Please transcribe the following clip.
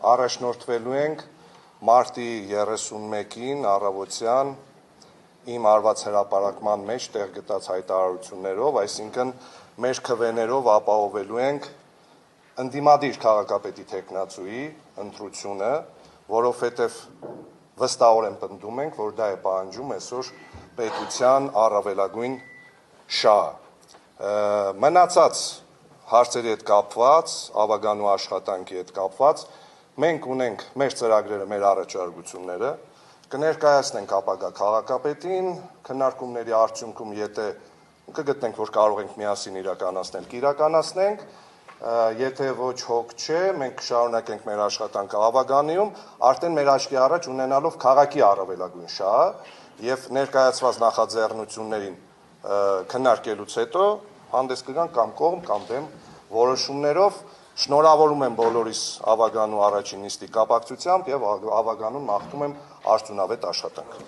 Առաջնորդվելու ենք մարտի 31-ին առավոտյան իմ արված հրապարակման մեջ տեղ գտած հայտարարություններով, այսինքն մեր քվեներով ապահովելու ենք ընդդիմադիր քաղաքապետի թեկնածուի ընտրությունը, որովհետև վստահորեն պնդում ենք, որ դա է պահանջում այսօր պետության առավելագույն շահը։ Մնացած հարցերի հետ կապված, ավագանու աշխատանքի հետ կապված, մենք ունենք մեր ծրագրերը, մեր առաջարկությունները, կներկայացնենք ապագա քաղաքապետին, քննարկումների արդյունքում եթե կգտնենք, որ կարող ենք միասին իրականացնել, կիրականացնենք, եթե ոչ հոգ չէ, մենք կշարունակենք մեր աշխատանքը ավագանիում, արդեն մեր աչքի առաջ ունենալով քաղաքի առավելագույն շահը եւ ներկայացված նախաձեռնություններին քննարկելուց հետո հանդես կգանք կամ կողմ կամ դեմ որոշումներով։ Շնորհավորում եմ բոլորիս ավագանու առաջին նիստի կապակցությամբ եւ ավագանուն մաղթում եմ արդյունավետ աշխատանք։